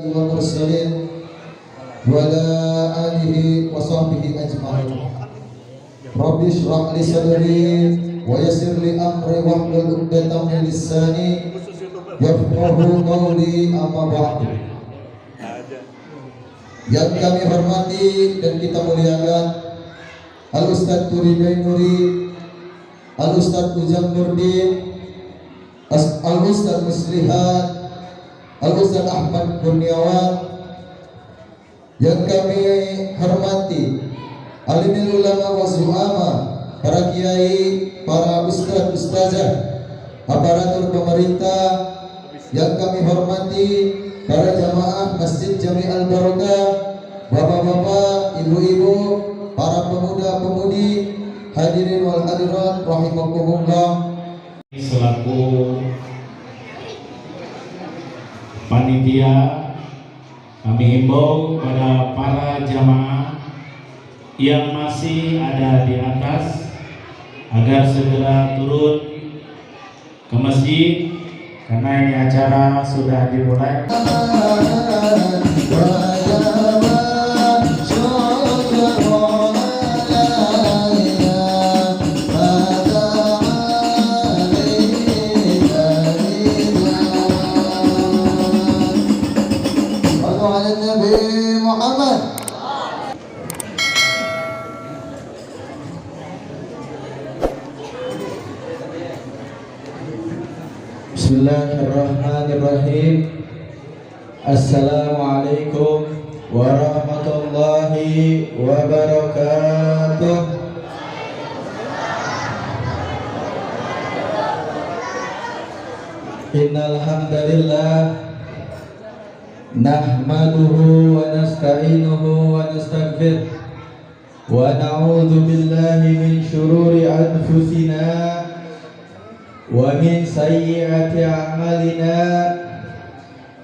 والمرسلين وعلى آله وصحبه أجمعين. رب اشرح لي صدري ويسر لي أمري واحلل عقدة من لساني yafqahu qawli amma ba'du. Yang kami hormati dan kita muliakan Al-Ustaz Turi Dainuri, Al-Ustaz Ujang Nurdin, Al-Ustaz Muslihat, Al-Ustaz Ahmad Kurniawan. Yang kami hormati alimul ulama wa zu'ama, para kiai, para ustaz ustazah, aparatur pemerintah. Yang kami hormati para jamaah Masjid Jami Al-Barakah, bapak-bapak, ibu-ibu, para pemuda-pemudi, hadirin wal hadirat rahimakumullah. Selaku panitia, kami himbau pada para jamaah yang masih ada di atas agar segera turun ke masjid, karena ini acara sudah dimulai. Bismillahirrahmanirrahim. Assalamualaikum warahmatullahi wabarakatuh. Innal hamdalillah nahmaduhu wa nasta'inuhu wa nastaghfiruh wa na'udzu billahi min shururi anfusina wa min sayyiati a'malina.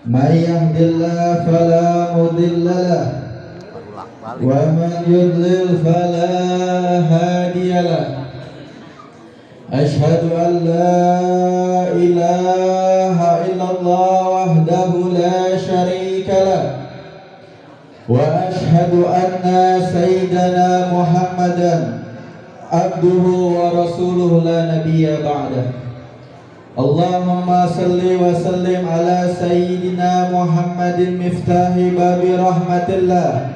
May yahdihillahu fala mudilla lahu wa man yudlil fala hadiya lahu. Ashhadu an la ilaha illallah wahdahu la syarika lahu wa ashhadu anna sayyidana Muhammadan abduhu wa rasuluhu la nabiyya ba'dah. Allahumma salli wa sallim ala sayyidina Muhammadin miftahi babi rahmatillah,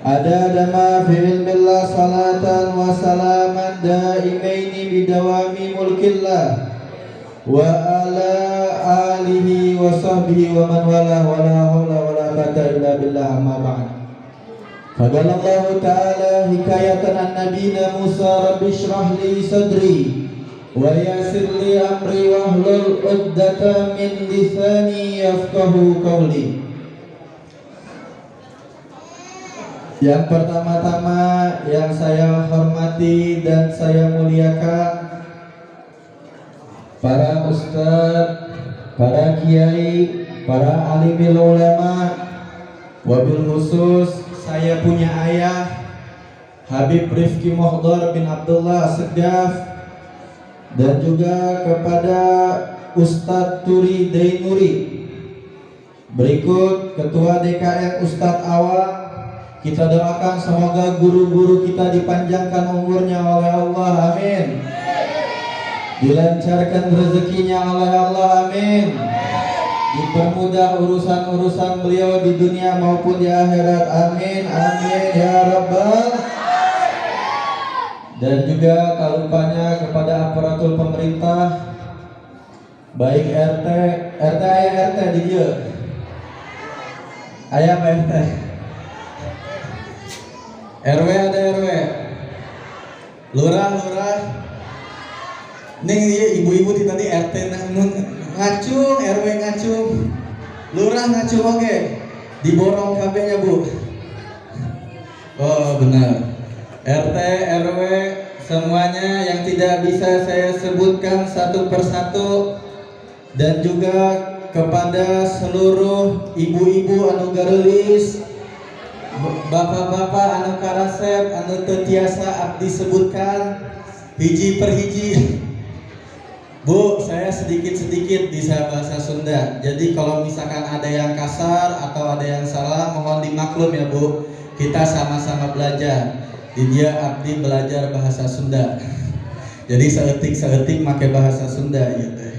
adada ma fi ilmillah, salatan wa salaman daimaini bidawami mulkillah, wa ala alihi wa sahbihi wa man wala wa la hawla wa la quwwata illa billah, amma ba'd. Faqala Allah ta'ala hikayatan an nabiyina Musa, rabbi shrah li sadri wa yassir li amri wahlul 'uqdatam min lisani yafqahu qawli. Yang pertama-tama yang saya hormati dan saya muliakan para ustaz, para kiai, para alimul ulama, wabil khusus saya punya ayah Habib Rifki Mohdar bin Abdullah As-Segaf, dan juga kepada Ustadz Turi Dainuri. Berikut Ketua DKM Ustadz Awang, kita doakan semoga guru-guru kita dipanjangkan umurnya oleh Allah, amin. Dilancarkan rezekinya oleh Allah, amin. Dipermudah urusan-urusan beliau di dunia maupun di akhirat, amin, amin ya rabbal. Dan juga tak lupanya kepada aparatur pemerintah, baik RT ayah RT di dia, ayah RT, RW ada RW, lurah, ning ibu-ibu di tadi RT ngacung, RW ngacung, lurah ngacung, oke, diborong KB-nya bu. Oh benar. RT, RW, semuanya yang tidak bisa saya sebutkan satu persatu, dan juga kepada seluruh ibu-ibu anu garelis, bapak-bapak anu karasep, anu teu tiasa abdi sebutkan hiji per hiji. Bu, saya sedikit-sedikit bisa bahasa Sunda. Jadi kalau misalkan ada yang kasar atau ada yang salah, mohon dimaklum ya Bu. Kita sama-sama belajar. Di dia abdi belajar bahasa Sunda. Jadi seetik pakai bahasa Sunda gitu.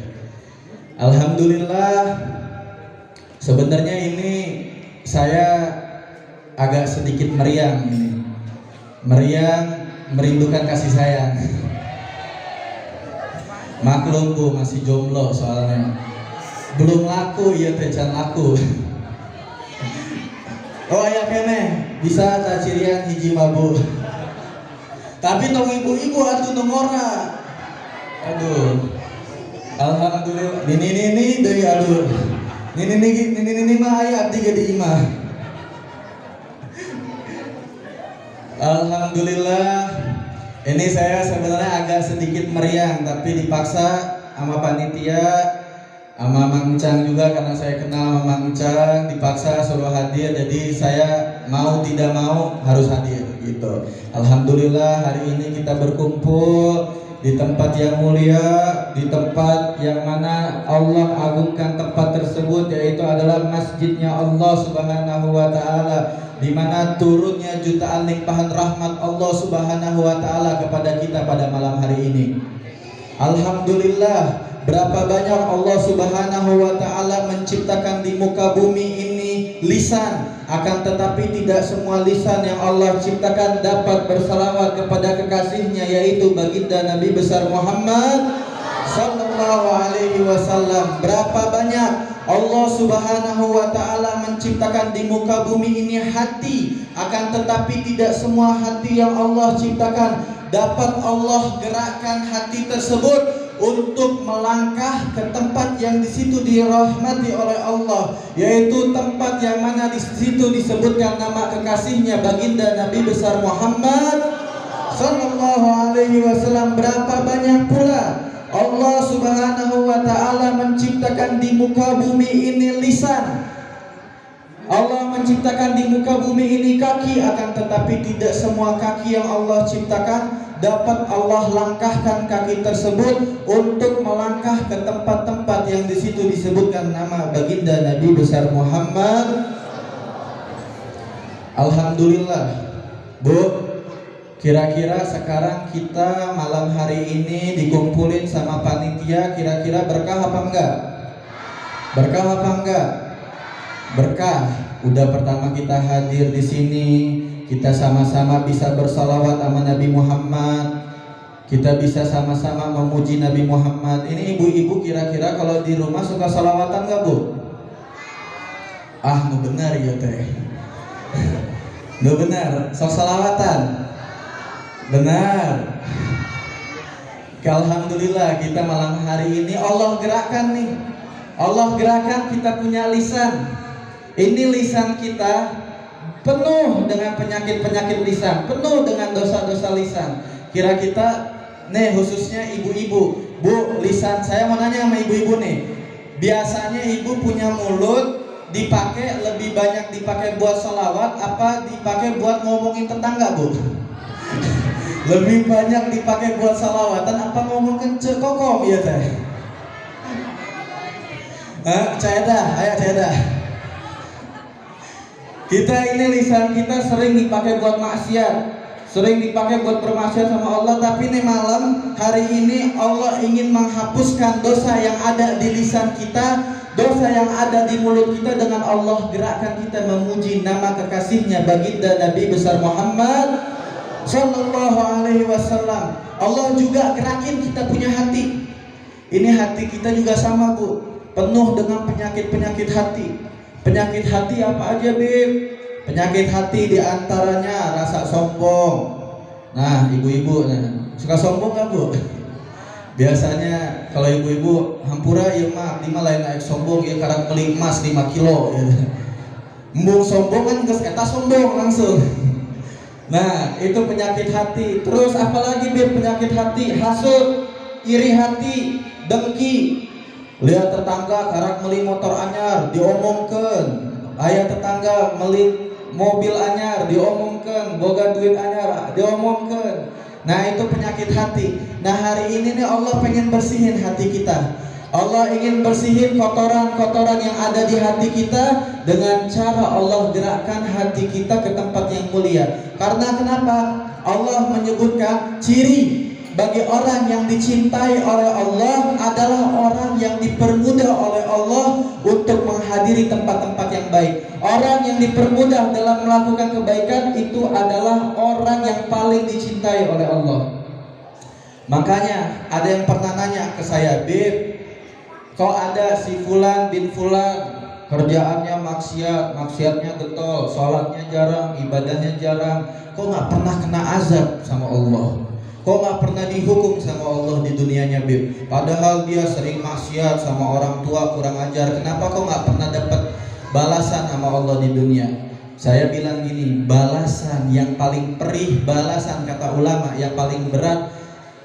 Alhamdulillah. Sebenarnya ini saya agak sedikit meriang ini. Meriang merindukan kasih sayang. Maklum Bu, masih jomblo soalnya. Belum laku, iya teh can laku. Oh ya kene, bisa tak cirian hiji mabu. Tapi tong ibu-ibu atuh nomorna. Aduh. Alhamdulillah. Nini deui aduh. Nini mah aya abdi ge di imah. Alhamdulillah. Ini saya sebenarnya agak sedikit meriang, tapi dipaksa sama panitia, sama Mang Ucang juga, karena saya kenal sama Mang Ucang, dipaksa suruh hadir, jadi saya mau tidak mau harus hadir gitu. Alhamdulillah hari ini kita berkumpul di tempat yang mulia, di tempat yang mana Allah agungkan tempat tersebut, yaitu adalah masjidnya Allah Subhanahu wa Ta'ala, di mana turunnya jutaan limpahan rahmat Allah Subhanahu wa Ta'ala kepada kita pada malam hari ini. Alhamdulillah, berapa banyak Allah Subhanahu wa Ta'ala menciptakan di muka bumi ini lisan, akan tetapi tidak semua lisan yang Allah ciptakan dapat bersalawat kepada kekasihnya, yaitu baginda Nabi besar Muhammad sallallahu alaihi wasallam. Berapa banyak Allah Subhanahu wa Ta'ala menciptakan di muka bumi ini hati, akan tetapi tidak semua hati yang Allah ciptakan dapat Allah gerakkan hati tersebut untuk melangkah ke tempat yang di situ dirahmati oleh Allah, yaitu tempat yang mana di situ disebutkan nama kekasihnya baginda Nabi besar Muhammad sallallahu alaihi wasallam. Berapa banyak pula Allah Subhanahu wa Ta'ala menciptakan di muka bumi ini lisan. Allah menciptakan di muka bumi ini kaki, akan tetapi tidak semua kaki yang Allah ciptakan dapat Allah langkahkan kaki tersebut untuk melangkah ke tempat-tempat yang di situ disebutkan nama baginda Nabi besar Muhammad. Alhamdulillah. Bu, kira-kira sekarang kita malam hari ini dikumpulin sama panitia, kira-kira berkah apa enggak? Berkah apa enggak? Berkah. Udah pertama kita hadir di sini, kita sama-sama bisa bersalawat sama Nabi Muhammad. Kita bisa sama-sama memuji Nabi Muhammad. Ini ibu-ibu kira-kira kalau di rumah suka salawatan enggak, Bu? Ah, nu benar ya teh. Nu benar, sok salawatan. Benar. Alhamdulillah kita malam hari ini Allah gerakkan nih. Allah gerakkan kita punya lisan. Ini lisan kita penuh dengan penyakit-penyakit lisan, penuh dengan dosa-dosa lisan. Kira kita nih khususnya ibu-ibu. Bu, lisan saya mau nanya sama ibu-ibu nih. Biasanya ibu punya mulut dipakai lebih banyak dipakai buat sholawat apa dipakai buat ngomongin tetangga, Bu? Lebih banyak dipakai buat salawatan apa ngomong kenceng kokom ya teh? Caedah, ayo caedah. Kita ini lisan kita sering dipakai buat maksiat, sering dipakai buat bermaksiat sama Allah. Tapi nih malam hari ini Allah ingin menghapuskan dosa yang ada di lisan kita, dosa yang ada di mulut kita, dengan Allah gerakkan kita memuji nama kekasihnya baginda Nabi besar Muhammad sallallahu alaihi wasallam. Allah juga gerakin kita punya hati. Ini hati kita juga sama, Bu, penuh dengan penyakit-penyakit hati. Penyakit hati apa aja, Bib? Penyakit hati diantaranya rasa sombong. Nah, ibu-ibu, suka sombong gak, Bu? Biasanya kalau ibu-ibu hampura ya mah, di lain naik sombong ya karena beli emas 5 kilo ya. Embung sombong kan geus eta sombong langsung. Nah, itu penyakit hati. Terus apalagi, Bib, penyakit hati? Hasud, iri hati, dengki. Lihat tetangga karak meli motor anyar diomongkeun, aya tetangga meli mobil anyar diomongkeun, boga duit anyar diomongkeun. Nah itu penyakit hati. Nah hari ini nih Allah pengen bersihin hati kita. Allah ingin bersihin kotoran-kotoran yang ada di hati kita dengan cara Allah gerakkan hati kita ke tempat yang mulia. Karena kenapa? Allah menyebutkan ciri bagi orang yang dicintai oleh Allah adalah orang yang dipermudah oleh Allah untuk menghadiri tempat-tempat yang baik. Orang yang dipermudah dalam melakukan kebaikan itu adalah orang yang paling dicintai oleh Allah. Makanya ada yang pernah nanya ke saya, "Bib, kok ada si Fulan bin Fulan kerjaannya maksiatnya getol, sholatnya jarang, ibadahnya jarang, kok gak pernah kena azab sama Allah? Kok gak pernah dihukum sama Allah di dunianya, Bib? Padahal dia sering maksiat sama orang tua, kurang ajar. Kenapa kok gak pernah dapat balasan sama Allah di dunia?" Saya bilang gini, balasan yang paling perih, balasan kata ulama yang paling berat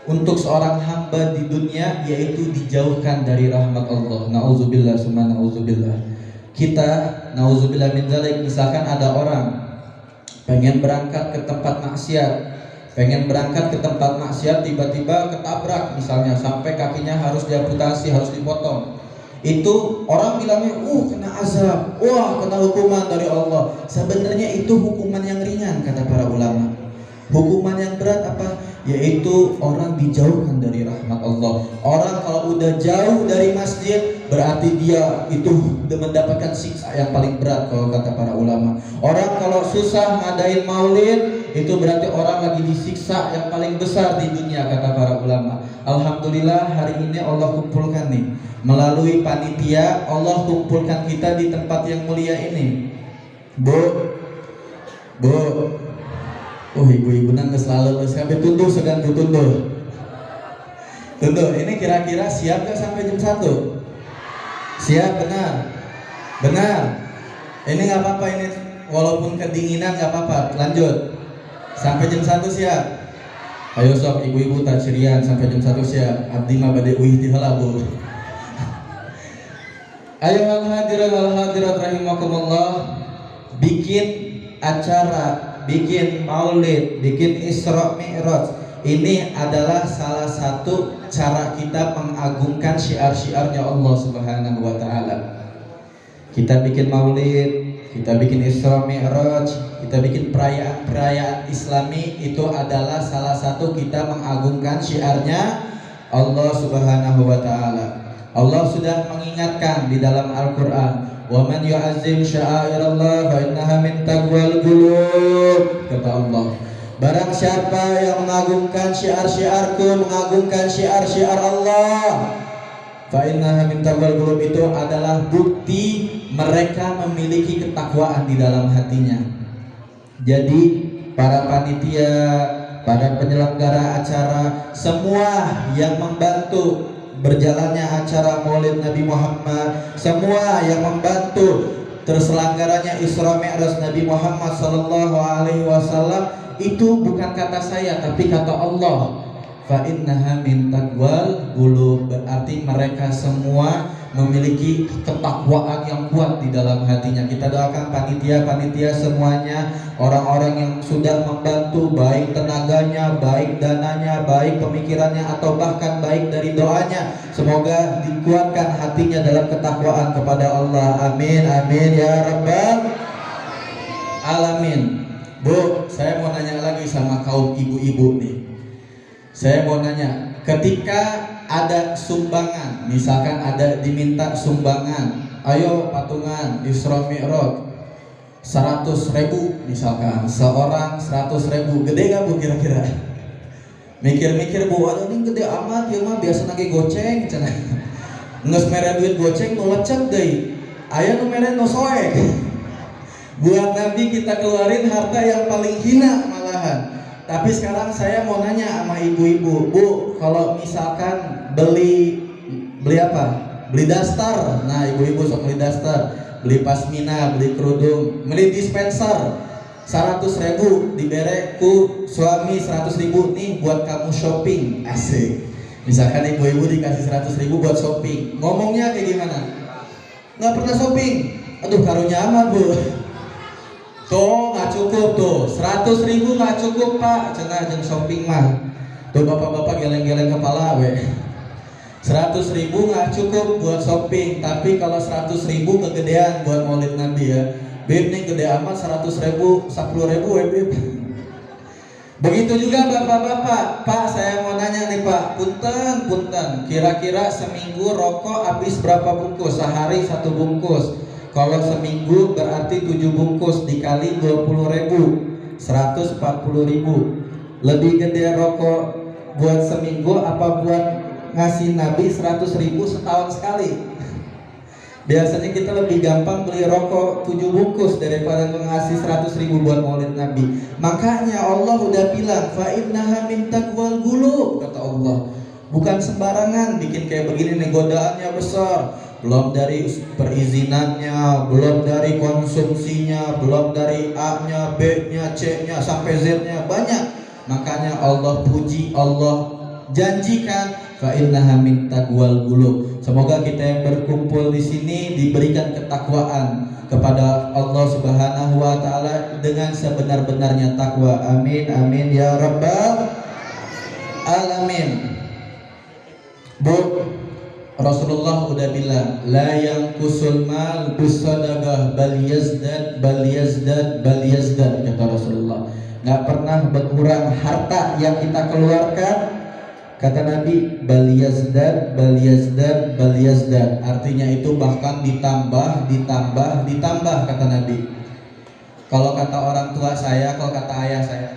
untuk seorang hamba di dunia yaitu dijauhkan dari rahmat Allah. Nauzubillah summa nauzubillah. Kita nauzubillah min dzalik, misalkan ada orang pengen berangkat ke tempat maksiat, tiba-tiba ketabrak misalnya sampai kakinya harus diamputasi, harus dipotong. Itu orang bilangnya, kena azab, kena hukuman dari Allah. Sebenarnya itu hukuman yang ringan kata para ulama. Hukuman yang berat apa? Yaitu orang dijauhkan dari rahmat Allah. Orang kalau udah jauh dari masjid berarti dia itu mendapatkan siksa yang paling berat kalau kata para ulama. Orang kalau susah ngadain maulid itu berarti orang lagi disiksa yang paling besar di dunia kata para ulama. Alhamdulillah hari ini Allah kumpulkan nih melalui panitia, Allah kumpulkan kita di tempat yang mulia ini. Bu, ibu-ibu nangis selalu sampai tunduh sedang tunduh. Ini kira-kira siap gak sampai jam 1? Siap, benar. Ini gak apa-apa, ini walaupun kedinginan gak apa-apa, lanjut. Sampai jam 1 siap. Ayo sok ibu-ibu tak cerian sampai jam 1 siap. Abdi mah bade uih di heula, Bu. Ayo al hadirat rahimakumullah, bikin acara, bikin maulid, bikin Isra Mi'raj. Ini adalah salah satu cara kita mengagungkan syiar-syiarnya Allah Subhanahu wa taala. Kita bikin maulid, kita bikin Isra Mi'raj, kita bikin perayaan Islami, itu adalah salah satu kita mengagungkan syiarnya Allah Subhanahu wa taala. Allah sudah mengingatkan di dalam Al-Qur'an, "Wa man yu'azzim sya'airallah fa innaha min taqwal qulub." Kata Allah, barang siapa yang mengagungkan syiar-syiarku, mengagungkan syiar-syiar Allah, fa innaha min taqwal qulub, itu adalah bukti mereka memiliki ketakwaan di dalam hatinya. Jadi para panitia, para penyelenggara acara, semua yang membantu berjalannya acara Maulid Nabi Muhammad, semua yang membantu terselenggaranya Isra Mi'raj Nabi Muhammad sallallahu alaihi wasallam, itu bukan kata saya tapi kata Allah. Fa innaha min taqwal qulub, berarti mereka semua memiliki ketakwaan yang kuat di dalam hatinya. Kita doakan panitia-panitia semuanya, orang-orang yang sudah membantu, baik tenaganya, baik dananya, baik pemikirannya, atau bahkan baik dari doanya, semoga dikuatkan hatinya dalam ketakwaan kepada Allah. Amin, amin ya rabbal alamin. Bu, saya mau nanya lagi sama kaum ibu-ibu nih. Saya mau nanya, ketika ada sumbangan, misalkan ada diminta sumbangan, ayo patungan Isra Mi'raj 100.000 misalkan, seorang 100.000, gede gak Bu kira-kira? Mikir-mikir, Bu, aduh ini gede amat ya mah, biasa lagi goceng cenah. Nges mere duit goceng nu lecet deui, aya nu mere nu soek. Buat Nabi kita keluarin harta yang paling hina malahan. Tapi sekarang saya mau nanya sama ibu-ibu, Bu, kalau misalkan beli apa? Beli daster. Nah, ibu-ibu sok beli daster, beli pasmina, beli kerudung, beli dispenser 100.000, dibere ku suami 100.000 nih buat kamu shopping. Asik. Misalkan ibu-ibu dikasih 100.000 buat shopping, ngomongnya kayak gimana? Nggak pernah shopping. Aduh, karunya amat, Bu. Tuh nggak cukup tuh, 100.000 nggak cukup Pak, cenah jeung shopping mah. Tuh bapak-bapak geleng-geleng kepala we. 100.000 nggak cukup buat shopping, tapi kalau 100.000 kegedean buat Maulid Nabi ya. Bib nih gede amat 100.000, 10.000 we bib. Begitu juga bapak-bapak. Pak, saya mau nanya nih Pak, punten, kira-kira seminggu rokok habis berapa bungkus? Sehari 1 bungkus. Kalau seminggu berarti 7 bungkus dikali 20.000, 140.000. Lebih gede rokok buat seminggu apa buat ngasih Nabi 100.000 setahun sekali? Biasanya kita lebih gampang beli rokok 7 bungkus daripada ngasih 100.000 buat Maulid Nabi. Makanya Allah udah bilang fa innaha min taqwal qulub, kata Allah. Bukan sembarangan bikin kayak begini nih, godaannya besar. Belum dari perizinannya, belum dari konsumsinya, belum dari A-nya, B-nya, C-nya sampai Z-nya, banyak. Makanya Allah puji, Allah janjikan fa innaha min taqwal qulub. Semoga kita yang berkumpul di sini diberikan ketakwaan kepada Allah Subhanahu wa taala dengan sebenar-benarnya takwa. Amin amin ya rabbal alamin. Bu, Rasulullah udah bilang la yanqusul mal bisadaqah bal yazdad kata Rasulullah. Nggak pernah berkurang harta yang kita keluarkan. Kata Nabi, bal yazdad, artinya itu bahkan ditambah kata Nabi. Kalau kata orang tua saya, kalau kata ayah saya,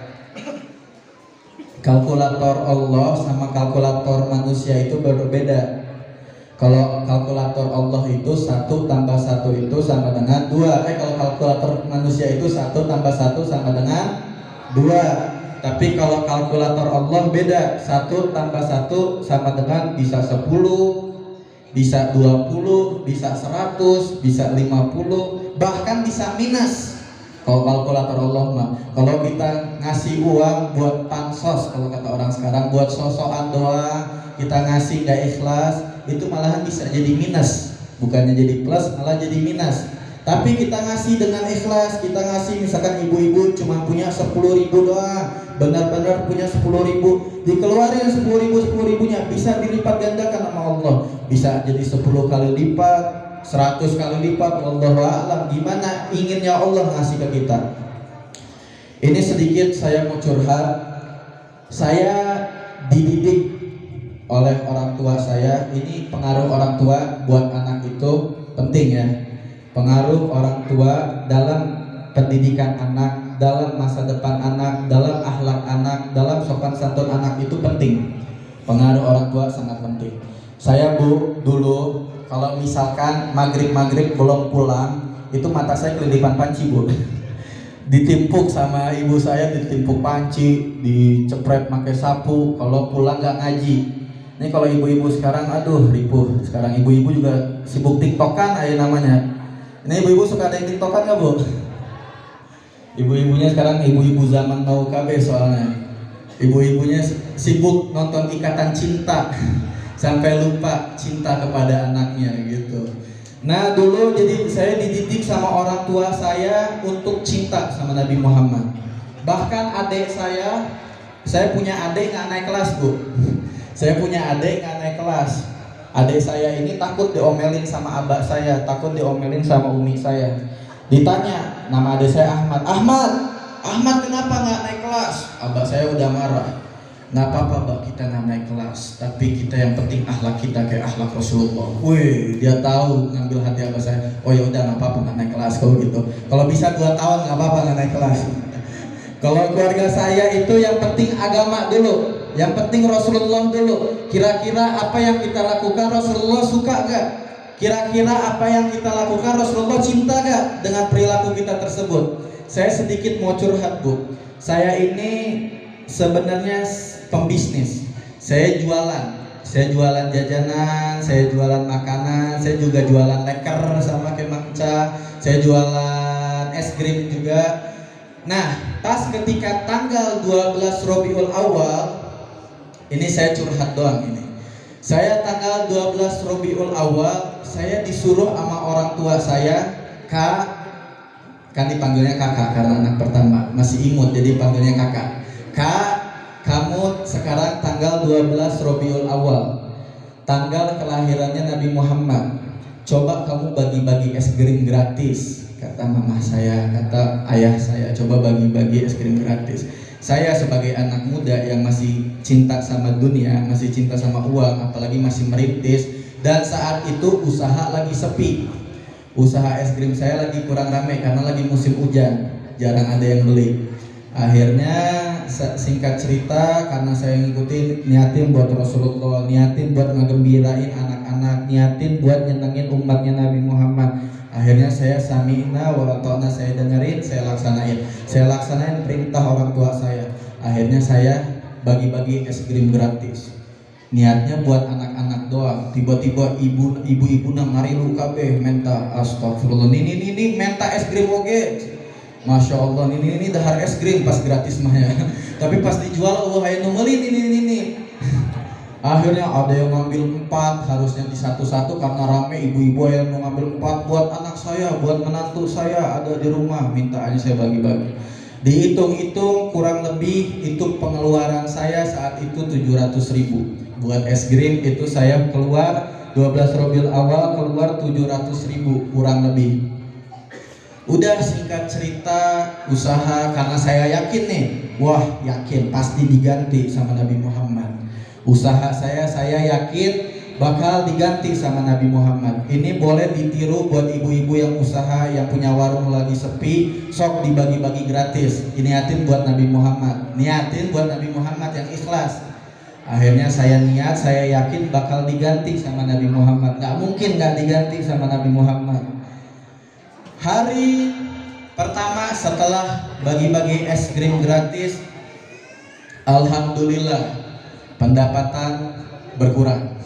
kalkulator Allah sama kalkulator manusia itu berbeda. Kalau kalkulator Allah itu 1 tambah 1 itu sama dengan 2. Kalau kalkulator manusia itu 1 tambah 1 sama dengan 2. Tapi kalau kalkulator Allah beda, 1 tambah 1 sama dengan bisa 10, bisa 20, bisa 100, bisa 50, bahkan bisa minus. Kalau kalkulator Allah mah, kalau kita ngasih uang buat pansos, kalau kata orang sekarang, buat sosokan doang, kita ngasih gak ikhlas, itu malahan bisa jadi minus. Bukannya jadi plus, malah jadi minus. Tapi kita ngasih dengan ikhlas, kita ngasih misalkan ibu-ibu cuma punya 10.000 doang, benar-benar punya 10.000, dikeluarin 10.000-nya bisa dilipat gandakan sama Allah, bisa jadi 10 kali lipat, 100 kali lipat. Wallahu a'lam gimana inginnya Allah ngasih ke kita. Ini sedikit saya mau curhat. Saya dididik oleh orang tua saya. Ini pengaruh orang tua buat anak itu penting ya. Pengaruh orang tua dalam pendidikan anak, dalam masa depan anak, dalam akhlak anak, dalam sopan santun anak itu penting. Pengaruh orang tua sangat penting. Saya dulu kalau misalkan maghrib belum pulang, itu mata saya kelilipan panci Bu. Ditimpuk sama ibu saya, ditimpuk panci, dicepret pakai sapu. Kalau pulang nggak ngaji. Ini kalau ibu-ibu sekarang, aduh ripuh. Sekarang ibu-ibu juga sibuk tiktokan aja namanya. Ini ibu-ibu suka ada yang tiktokan nggak Bu? Ibu-ibunya sekarang ibu-ibu zaman now KB soalnya. Ibu-ibunya sibuk nonton Ikatan Cinta sampai lupa cinta kepada anaknya gitu. Nah dulu jadi saya dididik sama orang tua saya untuk cinta sama Nabi Muhammad. Bahkan adik saya punya adik nggak naik kelas Bu. Saya punya adik nggak naik kelas. Adik saya ini takut diomelin sama abah saya, takut diomelin sama umi saya. Ditanya, nama adik saya Ahmad kenapa nggak naik kelas? Abah saya udah marah. Nggak apa-apa Mbak, kita nggak naik kelas, tapi kita yang penting akhlak kita kayak akhlak Rasulullah. Wih, dia tahu ngambil hati abah saya. Oh ya udah nggak apa-apa nggak naik kelas kalau gitu. Kalau bisa 2 tahun nggak apa-apa nggak naik kelas. Kalau keluarga saya itu yang penting agama dulu. Yang penting Rasulullah dulu. Kira-kira apa yang kita lakukan Rasulullah suka gak? Kira-kira apa yang kita lakukan Rasulullah cinta gak dengan perilaku kita tersebut? Saya sedikit mau curhat Bu. Saya ini sebenarnya pembisnis. Saya jualan jajanan, saya jualan makanan, saya juga jualan leker sama kemanca, saya jualan es krim juga. Nah, pas ketika tanggal 12 Rabiul Awal, ini saya curhat doang ini. Saya tanggal 12 Rabiul Awal, saya disuruh sama orang tua saya, Kak, kan dipanggilnya kakak karena anak pertama, masih imut jadi panggilnya kakak. Kak, kamu sekarang tanggal 12 Rabiul Awal, tanggal kelahirannya Nabi Muhammad. Coba kamu bagi-bagi es krim gratis, kata mama saya, kata ayah saya, coba bagi-bagi es krim gratis. Saya sebagai anak muda yang masih cinta sama dunia, masih cinta sama uang, apalagi masih merintis, dan saat itu usaha lagi sepi. Usaha es krim saya lagi kurang ramai karena lagi musim hujan, jarang ada yang beli. Akhirnya singkat cerita, karena saya ngikutin, niatin buat Rasulullah, niatin buat ngegembirain anak-anak, niatin buat nyenengin umatnya Nabi Muhammad. Akhirnya saya sami'na wa ata'na, saya dengerin, saya laksanain perintah orang tua saya. Akhirnya saya bagi-bagi es krim gratis. Niatnya buat anak-anak doang. Tiba-tiba ibu-ibu nang ngarilu kabeh menta, astagfirullah, ini menta es krim oke. Masya Allah, ini dahar es krim pas gratis mah ya. Tapi pas dijual, Allah ayo numelin ini. Akhirnya ada yang ngambil 4, harusnya di satu-satu karena rame, ibu-ibu yang mau ngambil 4 buat anak saya, buat menantu saya ada di rumah, minta aja saya bagi-bagi. Dihitung-hitung kurang lebih itu pengeluaran saya saat itu 700.000. Buat es krim itu saya keluar 12 Rabiul Awal keluar 700.000 kurang lebih. Udah singkat cerita, usaha karena saya yakin nih, wah yakin pasti diganti sama Nabi Muhammad. Usaha saya yakin bakal diganti sama Nabi Muhammad. Ini boleh ditiru buat ibu-ibu yang usaha, yang punya warung lagi sepi, sok dibagi-bagi gratis. Niatin buat Nabi Muhammad, niatin buat Nabi Muhammad yang ikhlas. Akhirnya saya niat, saya yakin bakal diganti sama Nabi Muhammad. Gak mungkin gak diganti sama Nabi Muhammad. Hari pertama setelah bagi-bagi es krim gratis, alhamdulillah pendapatan berkurang.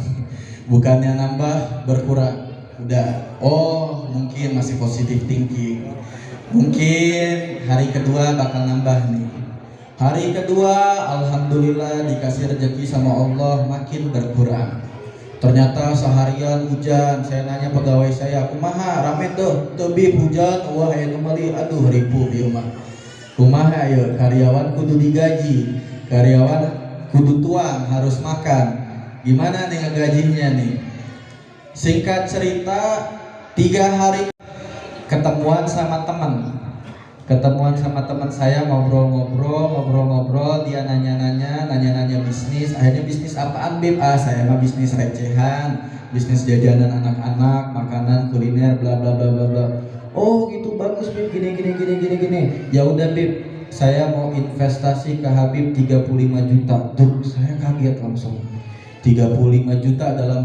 Bukannya nambah, berkurang. Udah, oh mungkin masih positif thinking. Mungkin hari kedua bakal nambah nih. Hari kedua alhamdulillah dikasih rezeki sama Allah, makin berkurang. Ternyata seharian hujan. Saya nanya pegawai saya, kumaha rame tuh bib hujan, wah ya kembali, aduh ribu bieu mah. Kumaha ayo, karyawan kudu digaji, karyawan kudu tuang, harus makan. Gimana nih ngegajinya nih? Singkat cerita, 3 hari ketemuan sama teman saya, ngobrol, dia nanya bisnis. Akhirnya bisnis apaan bib? Saya mah bisnis recehan, bisnis jajanan anak-anak, makanan kuliner bla bla bla bla bla. Oh gitu, bagus bib, gini. Ya udah bib, saya mau investasi ke Habib 35 juta. Tuh saya kaget langsung. 35 juta dalam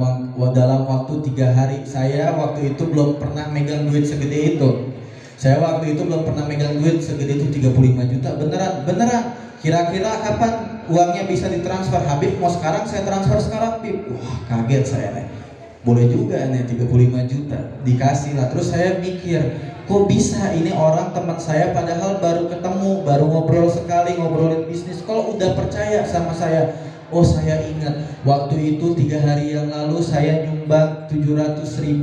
waktu 3 hari. Saya waktu itu belum pernah megang duit segede itu. Segede itu 35 juta. Beneran. Kira-kira kapan uangnya bisa ditransfer? Habib mau sekarang, saya transfer sekarang Habib. Wah kaget saya nih. Boleh juga nih 35 juta. Dikasih lah. Terus saya mikir, kok bisa ini orang teman saya padahal baru ketemu, baru ngobrol sekali, ngobrolin bisnis, kalau udah percaya sama saya. Oh saya ingat waktu itu 3 hari yang lalu saya nyumbang 700.000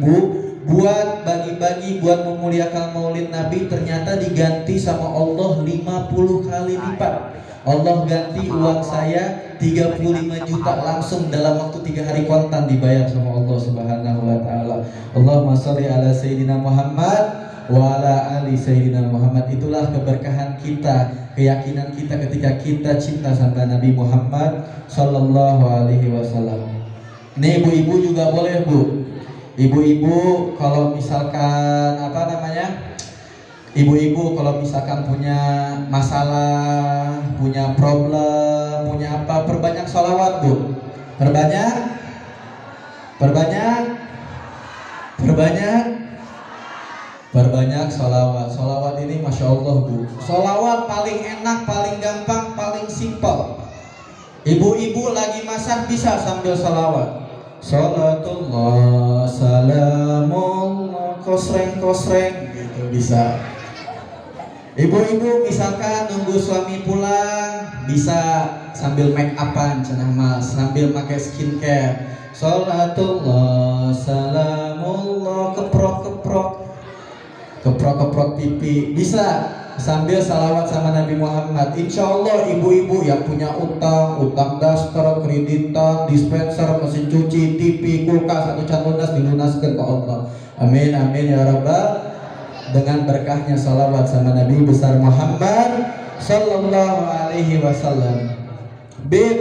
buat bagi-bagi, buat memuliakan maulid Nabi. Ternyata diganti sama Allah 50 kali lipat. Allah ganti uang saya 35 juta langsung dalam waktu 3 hari kontan dibayar sama Allah Subhanahu wa taala. Allahumma sholli ala sayyidina Muhammad wa ala ali sayyidina Muhammad. Itulah keberkahan kita, keyakinan kita ketika kita cinta sama Nabi Muhammad sallallahu alaihi wasallam. Nih ibu-ibu juga boleh Bu. Ibu-ibu kalau misalkan ibu-ibu kalau misalkan punya masalah, punya problem, punya apa, perbanyak sholawat Bu. Perbanyak sholawat. Sholawat ini Masya Allah Bu. Sholawat paling enak, paling gampang, paling simpel. Ibu-ibu lagi masak bisa sambil sholawat. Salatullah, salamullah, kosreng gitu bisa. Ibu-ibu misalkan nunggu suami pulang, bisa sambil make upan cenah mas, sambil pakai skincare. Salatullah, salamullah, keprok pipi bisa sambil salawat sama Nabi Muhammad. Insya Allah ibu-ibu yang punya utang daster, kreditan, dispenser, mesin cuci, TV, kulkas, satu can lunas dilunaskan ke Allah. Amin amin ya rabbal. Dengan berkahnya salawat sama Nabi besar Muhammad sallallahu alaihi wasallam. Bib,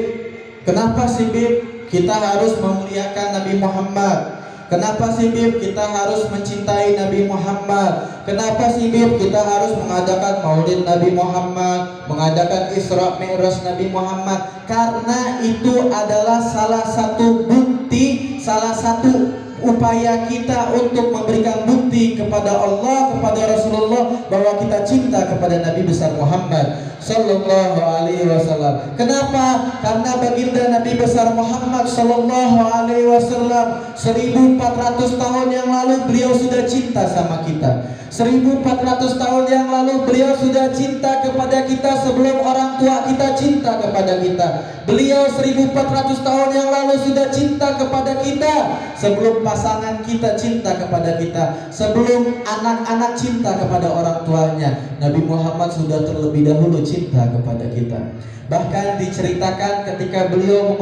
kenapa sih Bib kita harus memuliakan Nabi Muhammad? Kenapa sih Bib kita harus mencintai Nabi Muhammad? Kenapa sih Bib kita harus mengadakan Maulid Nabi Muhammad, mengadakan Isra Mi'raj Nabi Muhammad? Karena itu adalah salah satu bukti, salah satu upaya kita untuk memberikan bukti kepada Allah, kepada Rasulullah bahwa kita cinta kepada Nabi besar Muhammad sallallahu alaihi wasallam. Kenapa? Karena baginda Nabi besar Muhammad sallallahu alaihi wasallam 1400 tahun yang lalu beliau sudah cinta sama kita. 1400 tahun yang lalu beliau sudah cinta kepada kita sebelum orang tua kita cinta kepada kita. Beliau 1400 tahun yang lalu sudah cinta kepada kita sebelum pasangan kita cinta kepada kita, sebelum anak-anak cinta kepada orang tuanya. Nabi Muhammad sudah terlebih dahulu cinta kepada kita. Bahkan diceritakan ketika beliau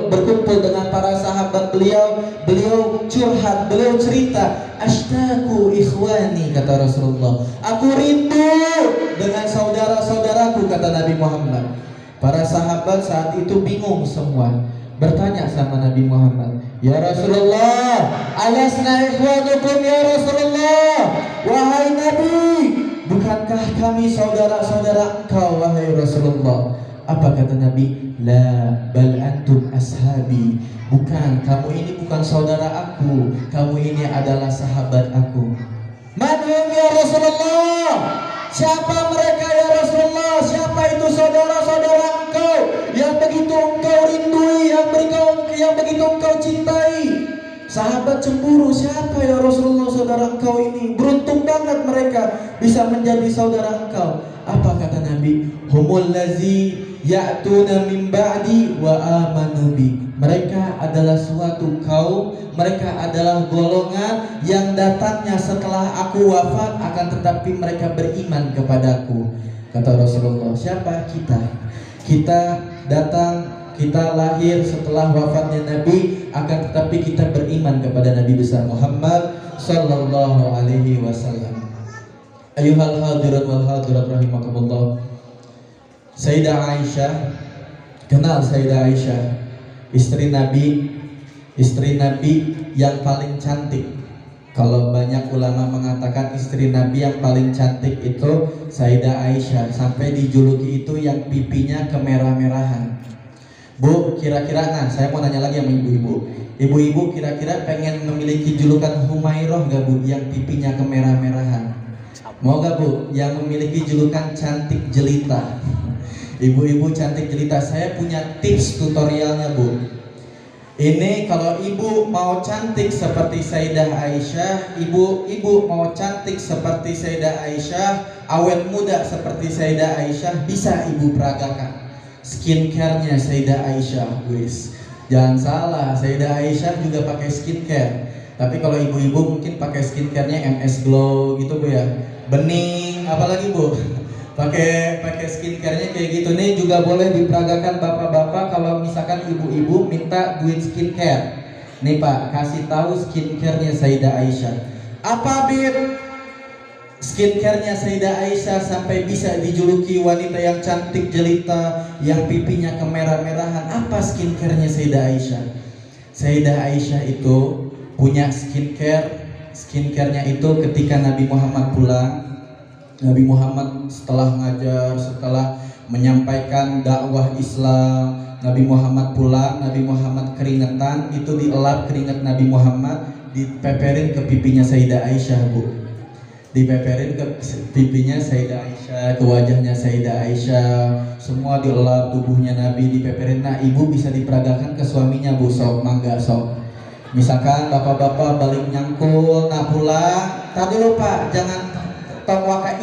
berkumpul dengan para sahabat beliau curhat, beliau cerita, "Ashtaku ikhwani," kata Rasulullah. "Aku rindu dengan saudara-saudaraku," kata Nabi Muhammad. Para sahabat saat itu bingung semua, bertanya sama Nabi Muhammad, "Ya Rasulullah, alasna ikhwanukum ya Rasulullah?" Wahai Nabi, bukankah kami saudara-saudara engkau wahai Rasulullah? Apa kata Nabi? "La bal antum ashabi." Bukan, kamu ini bukan saudara aku, kamu ini adalah sahabat aku. "Manhum ya Rasulullah?" Siapa mereka ya Rasulullah? Siapa itu saudara-saudara engkau yang begitu engkau rindui, yang begitu engkau cintai? Sahabat cemburu, siapa ya Rasulullah saudara engkau ini? Beruntung banget mereka bisa menjadi saudara engkau. Apa kata Nabi? "Humul lazi ya'tuna min ba'di wa amanu bi." Mereka adalah suatu kaum, mereka adalah golongan yang datangnya setelah aku wafat, akan tetapi mereka beriman kepadaku. Kata Rasulullah, siapa kita? Kita datang, kita lahir setelah wafatnya Nabi, akan tetapi kita beriman kepada Nabi besar Muhammad sallallahu alaihi wasallam. Ayuhal hadirat wal hadirat rahimakumullah. Sayyidah Aisyah, kenal Sayyidah Aisyah, istri Nabi yang paling cantik. Kalau banyak ulama mengatakan istri Nabi yang paling cantik itu Sayyidah Aisyah, sampai dijuluki itu yang pipinya kemerah-merahan. Bu, kira-kira, nah saya mau nanya lagi sama ibu-ibu. Ibu-ibu kira-kira pengen memiliki julukan Humairah gak bu, yang pipinya kemerah-merahan? Mau gak bu, yang memiliki julukan cantik jelita? Ibu-ibu cantik jelita, saya punya tips tutorialnya bu. Ini kalau ibu mau cantik seperti Sayyidah Aisyah, ibu mau cantik seperti Sayyidah Aisyah, awet muda seperti Sayyidah Aisyah, bisa ibu peragakan skincare-nya Sayyidah Aisyah, guys. Jangan salah, Sayyidah Aisyah juga pakai skincare. Tapi kalau ibu-ibu mungkin pakai skincare-nya MS Glow gitu bu ya. Bening, apalagi bu? pakai skincare-nya kayak gitu. Nih juga boleh diperagakan bapak-bapak kalau misalkan ibu-ibu minta duit skincare. Nih Pak, kasih tahu skincare-nya Sayyidah Aisyah. Apa Bib? Skincare-nya Sayyidah Aisyah sampai bisa dijuluki wanita yang cantik jelita, yang pipinya kemerah-merahan. Apa skincare-nya Sayyidah Aisyah? Sayyidah Aisyah itu punya skincare-nya itu ketika Nabi Muhammad pulang. Nabi Muhammad setelah ngajar, setelah menyampaikan dakwah Islam, Nabi Muhammad pulang, Nabi Muhammad keringetan, itu dielap keringat Nabi Muhammad, dipeperin ke pipinya Sayyidah Aisyah bu. Dipeperin ke pipinya Sayyidah Aisyah, ke wajahnya Sayyidah Aisyah, semua dielap tubuhnya Nabi, dipeperin. Nah ibu bisa diperagakan ke suaminya bu, sok mangga sok. Misalkan bapak-bapak balik nyangkul, nah pulang, tadi lupa jangan tawaka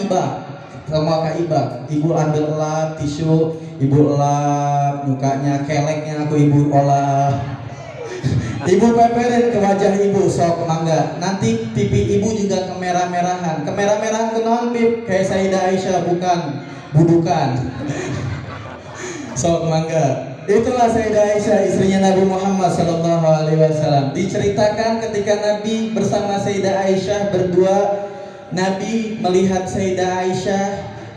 iba, ibu ambil elap tisu, ibu elap mukanya, keleknya aku ibu olah. Ibu peperin ke wajah ibu, sok mangga. Nanti pipi ibu juga kemerah-merahan. Kemerah-merahan kenaon bib? Kayak Sayyidah Aisyah, bukan budukan. Sok mangga. Itulah Sayyidah Aisyah, istrinya Nabi Muhammad SAW. Diceritakan ketika Nabi bersama Sayyidah Aisyah berdua, Nabi melihat Sayyidah Aisyah,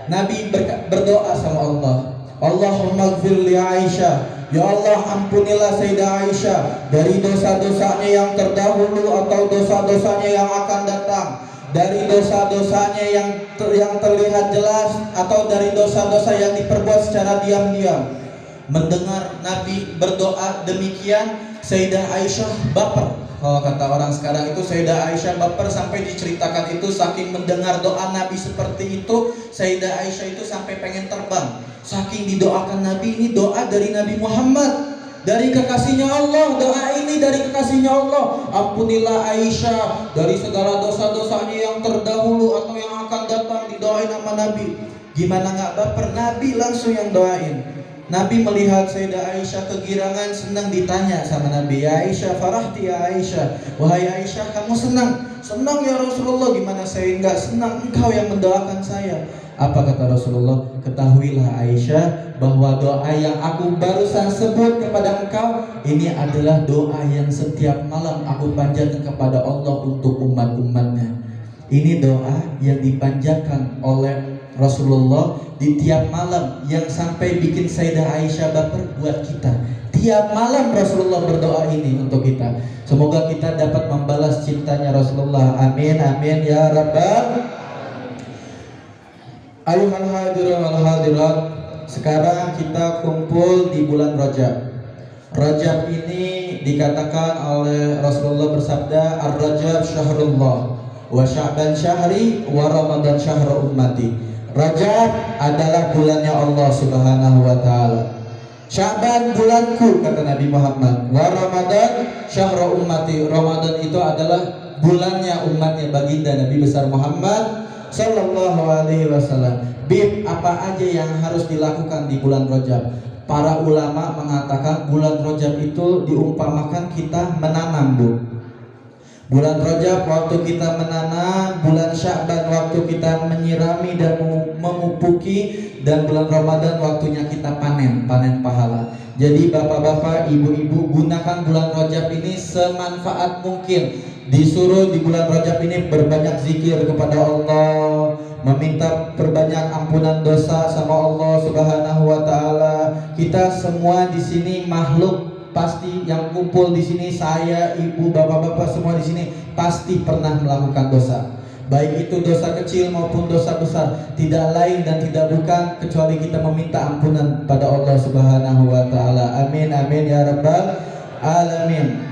Nabi berdoa sama Allah. Allahumma gfir li Aisyah. Ya Allah, ampunilah Sayyidah Aisyah dari dosa-dosanya yang terdahulu atau dosa-dosanya yang akan datang, dari dosa-dosanya yang terlihat jelas atau dari dosa-dosa yang diperbuat secara diam-diam. Mendengar Nabi berdoa demikian, Sayyidah Aisyah baper. Kalau kata orang sekarang itu Sayyidah Aisyah baper, sampai diceritakan itu saking mendengar doa Nabi seperti itu, Sayyidah Aisyah itu sampai pengen terbang. Saking didoakan Nabi, ini doa dari Nabi Muhammad, dari kekasihnya Allah. Doa ini dari kekasihnya Allah. Ampunilah Aisyah dari segala dosa-dosanya yang terdahulu atau yang akan datang, didoain sama Nabi. Gimana gak baper? Nabi langsung yang doain. Nabi melihat Sayyidah Aisyah kegirangan, senang, ditanya sama Nabi, ya Aisyah, farahti ya Aisyah, wahai Aisyah, kamu senang? Senang ya Rasulullah. Gimana saya enggak senang? Engkau yang mendoakan saya. Apa kata Rasulullah? Ketahuilah Aisyah bahwa doa yang aku barusan sebut kepada engkau, ini adalah doa yang setiap malam aku panjatkan kepada Allah untuk umat-umatnya. Ini doa yang dipanjatkan oleh Rasulullah di tiap malam, yang sampai bikin Sayyidah Aisyah baper buat kita. Tiap malam Rasulullah berdoa ini untuk kita. Semoga kita dapat membalas cintanya Rasulullah. Amin amin ya rabbal. Ayuhal hadirin wal hadirat, sekarang kita kumpul di bulan Rajab. Rajab ini dikatakan oleh Rasulullah bersabda, Ar-Rajab syahrullah wa Sya'ban syahri wa Ramadan syahru ummati. Rajab adalah bulannya Allah Subhanahu wa taala. Sya'ban bulanku, kata Nabi Muhammad. Wa Ramadan syahru ummati. Ramadan itu adalah bulannya umatnya baginda Nabi besar Muhammad sallallahu alaihi wasallam. Bib, apa aja yang harus dilakukan di bulan Rajab? Para ulama mengatakan bulan Rajab itu diumpamakan kita menanam, Bu. Bulan Rajab waktu kita menanam, bulan Sya'ban waktu kita menyirami dan memupuki, dan bulan Ramadan waktunya kita panen pahala. Jadi bapak-bapak, ibu-ibu, gunakan bulan Rajab ini semanfaat mungkin. Disuruh di bulan Rajab ini berbanyak zikir kepada Allah, meminta perbanyak ampunan dosa sama Allah Subhanahu wa taala. Kita semua di sini makhluk, pasti yang kumpul di sini, saya, ibu, bapak-bapak semua di sini pasti pernah melakukan dosa. Baik itu dosa kecil maupun dosa besar, tidak lain dan tidak bukan kecuali kita meminta ampunan pada Allah Subhanahu wa taala. Amin amin ya rabbal alamin.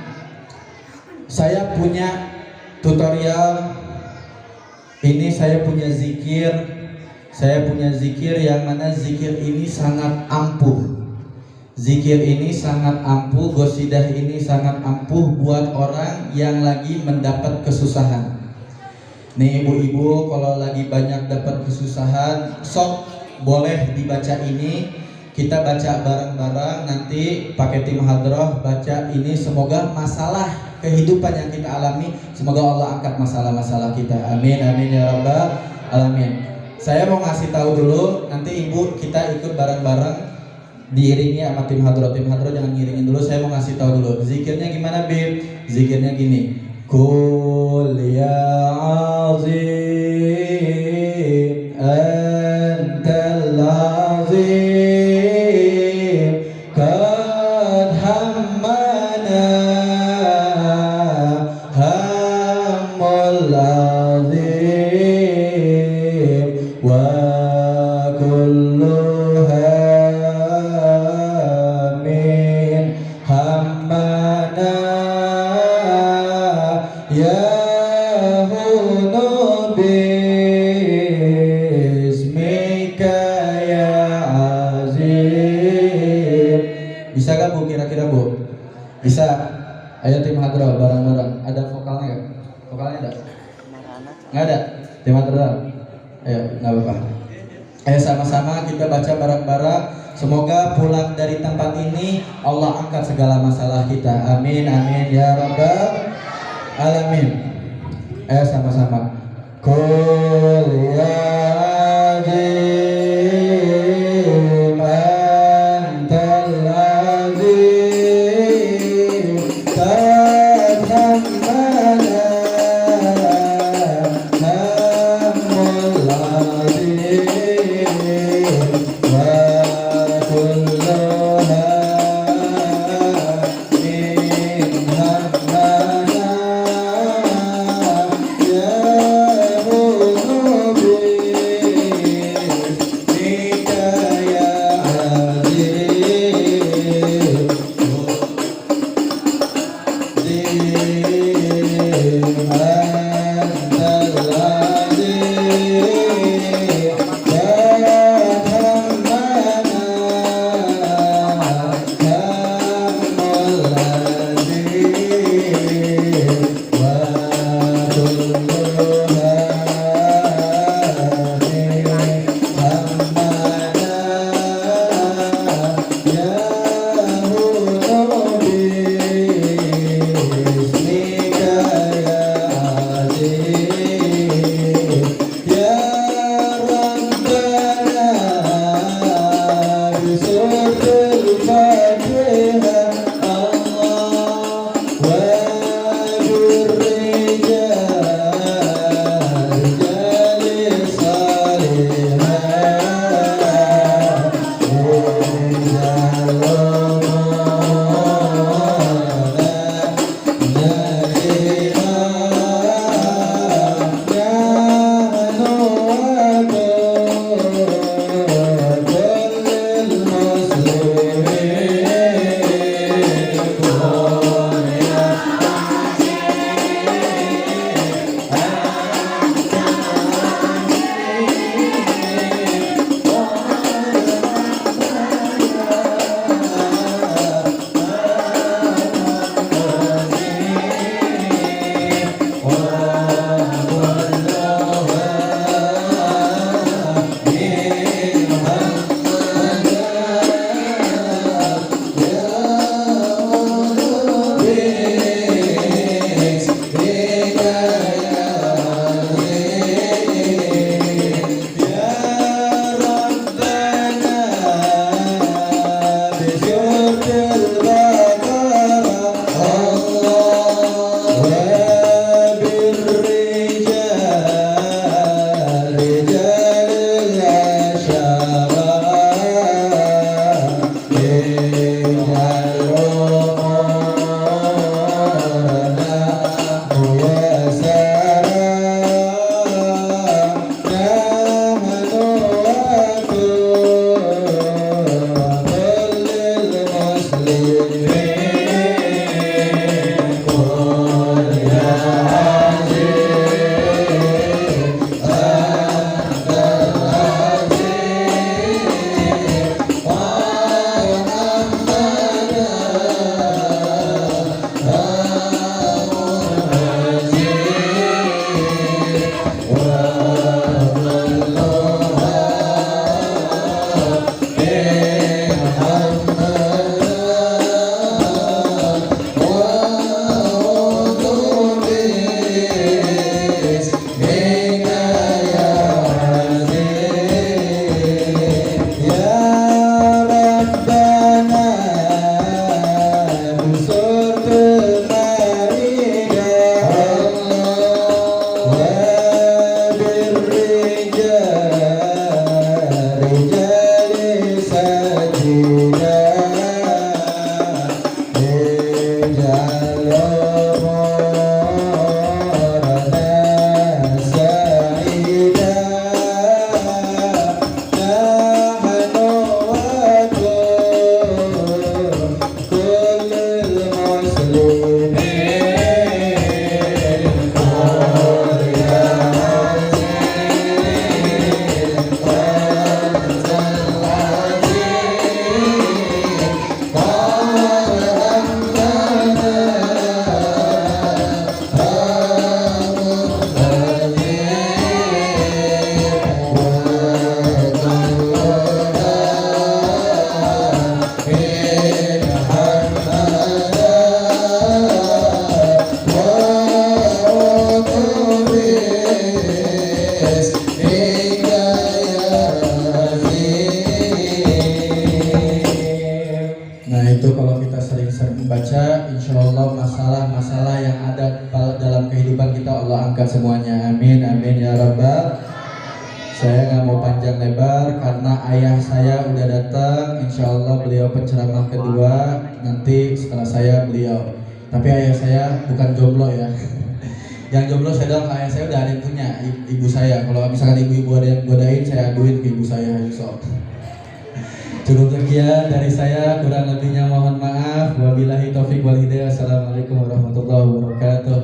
Saya punya tutorial ini, saya punya zikir. Saya punya zikir yang mana zikir ini sangat ampuh. Zikir ini sangat ampuh, gosidah ini sangat ampuh buat orang yang lagi mendapat kesusahan. Nih ibu-ibu, kalau lagi banyak dapat kesusahan, sok boleh dibaca ini. Kita baca bareng-bareng, nanti pakai tim hadroh baca ini. Semoga masalah kehidupan yang kita alami, semoga Allah angkat masalah-masalah kita. Amin amin ya rabbal alamin. Saya mau ngasih tahu dulu, nanti ibu kita ikut bareng-bareng, diiringi sama tim hadroh jangan ngiringin dulu. Saya mau ngasih tahu dulu zikirnya gimana, Bib. Zikirnya gini, Qul ya azim antal azim kad hammana hammul azim wa kullu bisa gak Bu, kira-kira Bu? Bisa? Ayo tim hadroh bareng-bareng. Ada vokalnya gak? Vokalnya ada? Nggak ada? Tim hadroh? Ayo, gak apa-apa. Ayo sama-sama kita baca bareng-bareng. Semoga pulang dari tempat ini Allah angkat segala masalah kita. Amin amin ya rabbal alamin. Ayo sama-sama. Qul ya azim antal azim tahammana hammul azim wa kulluha min hammana ya masalah-masalah yang ada dalam kehidupan kita Allah angkat semuanya. Amin amin ya rabbal. Saya nggak mau panjang lebar karena ayah saya udah datang. Insya Allah beliau penceramah kedua nanti setelah saya beliau. Tapi ayah saya bukan jomblo ya. Yang jomblo saya dong, ayah saya udah ada yang punya, ibu saya. Kalau misalkan ibu-ibu ada yang godain, saya aduin ke ibu saya. Cukup sekian dari saya, kurang lebihnya mohon maaf. Wabillahi taufiq wal hidayah. Assalamualaikum warahmatullahi wabarakatuh.